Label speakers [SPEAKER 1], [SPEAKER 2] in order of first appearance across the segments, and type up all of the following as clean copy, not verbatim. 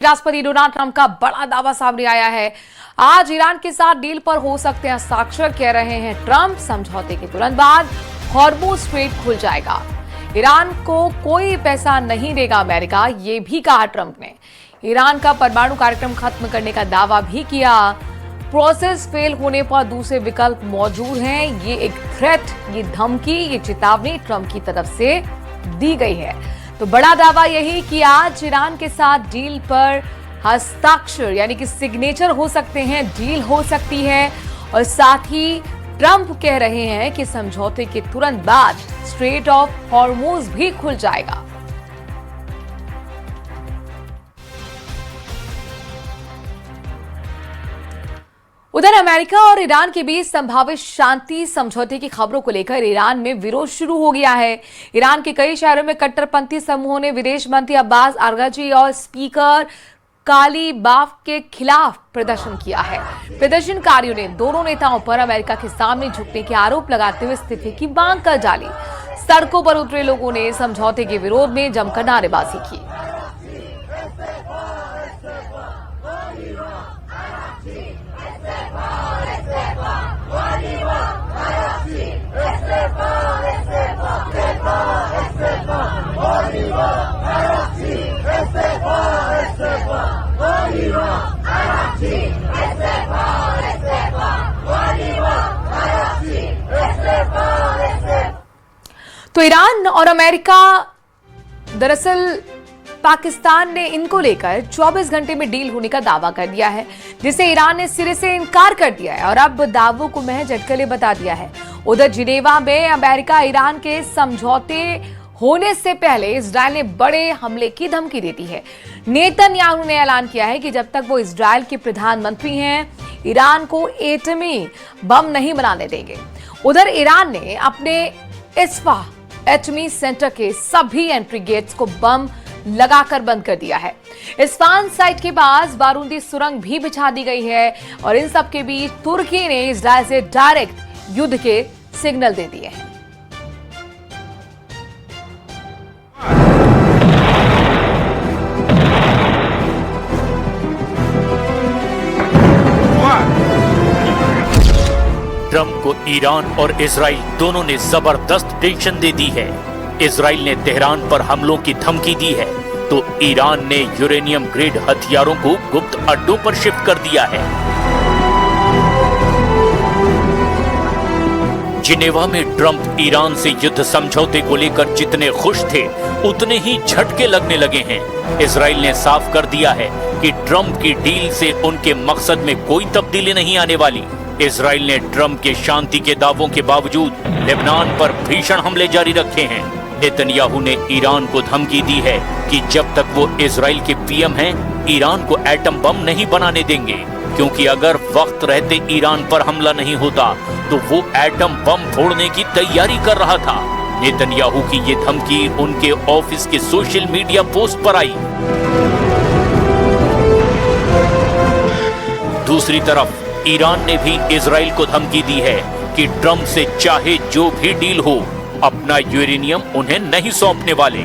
[SPEAKER 1] राष्ट्रपति Donald Trump का बड़ा दावा सामने आया है। आज ईरान के साथ डील पर हो सकते हैं हस्ताक्षर, कह रहे हैं ट्रंप। समझौते के तुरंत बाद हॉर्मुज स्ट्रेट खुल जाएगा। ईरान को कोई पैसा नहीं देगा अमेरिका, ये भी कहा ट्रंप ने। ईरान का परमाणु कार्यक्रम खत्म करने का दावा भी किया। प्रोसेस फेल होने पर दूसरे विकल्प मौजूद हैं। ये एक थ्रेट, ये धमकी, ये चेतावनी ट्रंप की तरफ से दी गई है। तो बड़ा दावा यही कि आज ईरान के साथ डील पर हस्ताक्षर यानी कि सिग्नेचर हो सकते हैं, डील हो सकती है। और साथ ही ट्रंप कह रहे हैं कि समझौते के तुरंत बाद स्ट्रेट ऑफ हॉर्मुज भी खुल जाएगा। उधर अमेरिका और ईरान के बीच संभावित शांति समझौते की खबरों को लेकर ईरान में विरोध शुरू हो गया है। ईरान के कई शहरों में कट्टरपंथी समूहों ने विदेश मंत्री अब्बास अरगची और स्पीकर कालीबाफ के खिलाफ प्रदर्शन किया है। प्रदर्शनकारियों ने दोनों नेताओं पर अमेरिका के सामने झुकने के आरोप लगाते हुए इस्तीफे की मांग कर डाली। सड़कों पर उतरे लोगों ने समझौते के विरोध में जमकर नारेबाजी की। तो ईरान और अमेरिका दरअसल पाकिस्तान ने इनको लेकर 24 घंटे में डील होने का दावा कर दिया है, जिसे ईरान ने सिरे से इनकार कर दिया है और अब दावों को महज अटकलें बता दिया है। उधर जिनेवा में अमेरिका ईरान के समझौते होने से पहले इजरायल ने बड़े हमले की धमकी देती है। नेतन्याहू ने ऐलान किया है कि जब तक वो इजरायल के प्रधानमंत्री हैं, ईरान को एटमी बम नहीं बनाने देंगे। उधर ईरान ने अपने इस्फा एटमी सेंटर के सभी एंट्री गेट्स को बम लगाकर बंद कर दिया है। इस्फान साइट के पास बारूदी सुरंग भी बिछा दी गई है और इन सब के बीच तुर्की ने इजरायल से डायरेक्ट युद्ध के सिग्नल दे दिए हैं।
[SPEAKER 2] ट्रंप को ईरान और इजराइल दोनों ने जबरदस्त टेंशन दे दी है। इजराइल ने तेहरान पर हमलों की धमकी दी है, तो ईरान ने यूरेनियम ग्रेड हथियारों को गुप्त अड्डों पर शिफ्ट कर दिया है। जिनेवा में ट्रंप ईरान से युद्ध समझौते को लेकर जितने खुश थे, उतने ही झटके लगने लगे हैं। इजराइल ने साफ कर दिया है कि ट्रंप की डील से उनके मकसद में कोई तब्दीली नहीं आने वाली। इजराइल ने ट्रंप के शांति के दावों के बावजूद लेबनान पर भीषण हमले जारी रखे हैं। नेतन्याहू ने ईरान को धमकी दी है कि जब तक वो इजराइल के पीएम हैं, ईरान को एटम बम नहीं बनाने देंगे, क्योंकि अगर वक्त रहते ईरान पर हमला नहीं होता तो वो एटम बम फोड़ने की तैयारी कर रहा था। नेतन्याहू की ये धमकी उनके ऑफिस के सोशल मीडिया पोस्ट पर आई। दूसरी तरफ ईरान ने भी इजराइल को धमकी दी है कि ट्रंप से चाहे जो भी डील हो, अपना यूरेनियम उन्हें नहीं सौंपने वाले।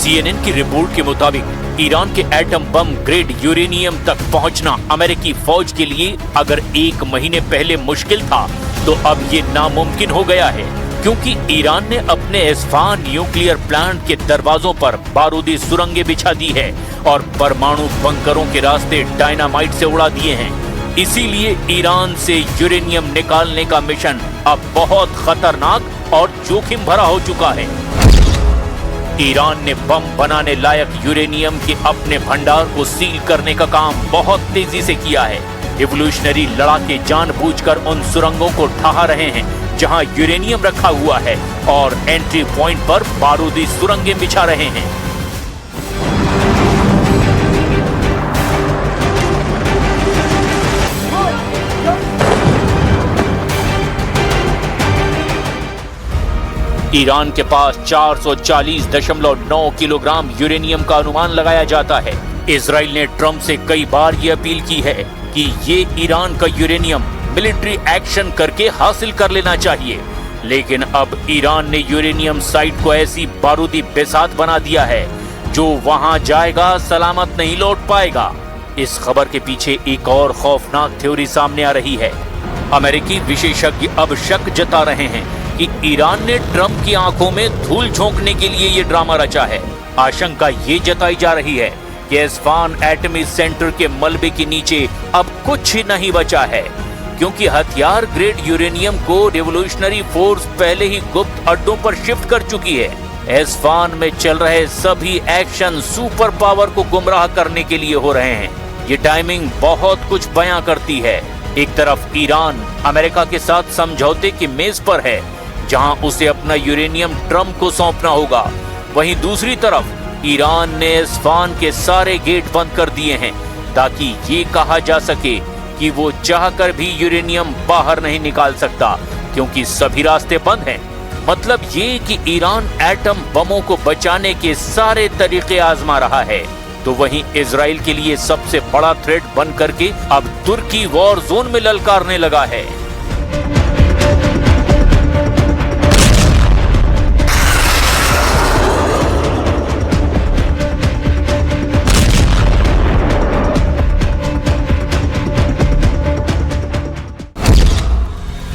[SPEAKER 2] CNN की रिपोर्ट के मुताबिक ईरान के एटम बम ग्रेड यूरेनियम तक पहुंचना अमेरिकी फौज के लिए अगर 1 महीने पहले मुश्किल था, तो अब ये नामुमकिन हो गया है, क्योंकि ईरान ने अपने इस्फान न्यूक्लियर प्लांट के दरवाजों पर बारूदी सुरंगें बिछा दी है और परमाणु बंकरों के रास्ते डायनामाइट से उड़ा दिए हैं। इसीलिए ईरान से यूरेनियम निकालने का मिशन अब बहुत खतरनाक और जोखिम भरा हो चुका है। ईरान ने बम बनाने लायक यूरेनियम के अपने भंडार को सील करने का काम बहुत तेजी से किया है। रिवोल्यूशनरी लड़ाके जानबूझकर उन सुरंगों को ढहा रहे हैं जहां यूरेनियम रखा हुआ है और एंट्री पॉइंट पर बारूदी सुरंगें बिछा रहे हैं। ईरान के पास 440.9 किलोग्राम यूरेनियम का अनुमान लगाया जाता है। इजराइल ने ट्रंप से कई बार ये अपील की है कि ये ईरान का यूरेनियम मिलिट्री एक्शन करके हासिल कर लेना चाहिए, लेकिन अब ईरान ने यूरेनियम साइट को ऐसी बारूदी बेसात बना दिया है जो वहां जाएगा सलामत नहीं लौट पाएगा। इस खबर के पीछे एक और खौफनाक थ्योरी सामने आ रही है। अमेरिकी विशेषज्ञ अब शक जता रहे हैं कि ईरान ने ट्रंप की आंखों में धूल झोंकने के लिए ये ड्रामा रचा है। आशंका ये जताई जा रही है कि एस्फान एटमी सेंटर के मलबे के नीचे अब कुछ ही नहीं बचा है, क्योंकि हथियार ग्रेड यूरेनियम को रिवोल्यूशनरी फोर्स पहले ही गुप्त अड्डों पर शिफ्ट कर चुकी है। एस्फान में चल रहे सभी एक्शन सुपर पावर को गुमराह करने के लिए हो रहे हैं। ये टाइमिंग बहुत कुछ बयां करती है। एक तरफ ईरान अमेरिका के साथ समझौते की मेज पर है, जहां उसे अपना यूरेनियम ट्रंप को सौंपना होगा। वहीं दूसरी तरफ ईरान ने एस्फान के सारे गेट बंद कर दिए हैं, ताकि ये कहा जा सके कि वो चाहकर भी यूरेनियम बाहर नहीं निकाल सकता, क्योंकि सभी रास्ते बंद हैं। मतलब ये कि ईरान एटम बमों को बचाने के सारे तरीके आजमा रहा है। तो वहीं इजराइल के लिए सबसे बड़ा थ्रेट बन करके अब तुर्की वॉर जोन में ललकारने लगा है।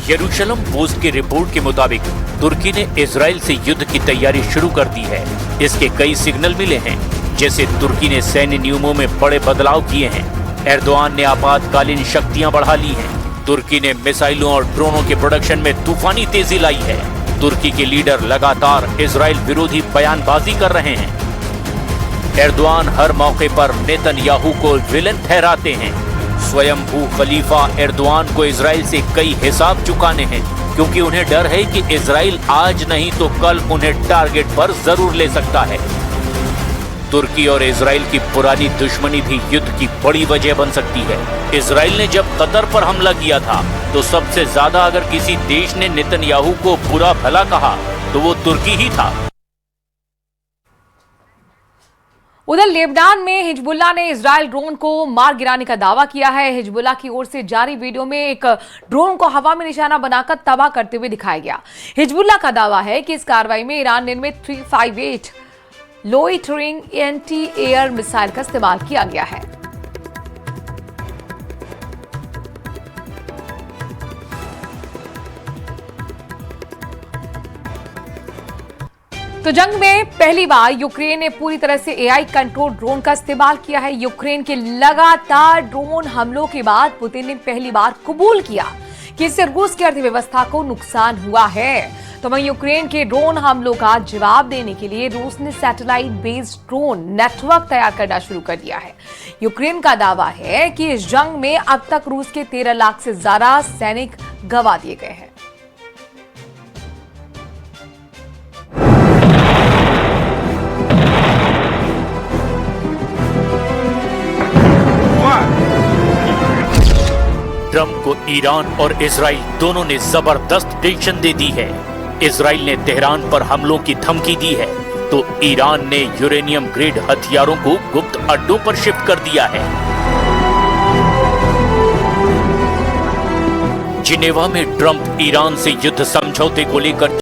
[SPEAKER 2] यरूशलम पोस्ट की रिपोर्ट के मुताबिक तुर्की ने इजराइल से युद्ध की तैयारी शुरू कर दी है। इसके कई सिग्नल मिले हैं, जैसे तुर्की ने सैन्य नियमों में बड़े बदलाव किए हैं। एर्दोआन ने आपातकालीन शक्तियां बढ़ा ली हैं। तुर्की ने मिसाइलों और ड्रोनों के प्रोडक्शन में तूफानी तेजी लाई है। तुर्की के लीडर लगातार इजराइल विरोधी बयानबाजी कर रहे हैं। एर्दोआन हर मौके पर नेतन्याहू को विलन ठहराते हैं। स्वयंभू खलीफा एर्दोआन को इजराइल से कई हिसाब चुकाने हैं, क्योंकि उन्हें डर है कि इजराइल आज नहीं तो कल उन्हें टारगेट पर जरूर ले सकता है। तुर्की और इजराइल की पुरानी दुश्मनी भी युद्ध की बड़ी वजह बन सकती है। इजराइल ने जब कतर पर हमला किया था, तो सबसे ज्यादा अगर किसी देश ने नेतन्याहू को बुरा भला कहा तो वो तुर्की ही था।
[SPEAKER 1] उधर लेबनान में हिजबुल्लाह ने इजरायल ड्रोन को मार गिराने का दावा किया है। हिजबुल्लाह की ओर से जारी वीडियो में एक ड्रोन को हवा में निशाना बनाकर तबाह करते हुए दिखाया गया। हिजबुल्लाह का दावा है कि इस कार्रवाई में ईरान निर्मित 358 लोइटरिंग एंटी एयर मिसाइल का इस्तेमाल किया गया है। तो जंग में पहली बार यूक्रेन ने पूरी तरह से एआई कंट्रोल ड्रोन का इस्तेमाल किया है। यूक्रेन के लगातार ड्रोन हमलों के बाद पुतिन ने पहली बार कबूल किया कि इससे रूस की अर्थव्यवस्था को नुकसान हुआ है। तो वहीं यूक्रेन के ड्रोन हमलों का जवाब देने के लिए रूस ने सैटेलाइट बेस्ड ड्रोन नेटवर्क तैयार करना शुरू कर दिया है। यूक्रेन का दावा है कि इस जंग में अब तक रूस के 13 लाख से ज्यादा सैनिक गंवा दिए गए हैं।
[SPEAKER 2] ट्रंप को ईरान और इजराइल दोनों ने जबरदस्त टेंशन दे दी है। इजराइल ने तेहरान पर हमलों की धमकी दी है, तो ईरान ने यूरेनियम ग्रेड हथियारों को गुप्त अड्डों पर शिफ्ट कर दिया है। जिनेवा में ट्रंप ईरान से युद्ध समझौते को लेकर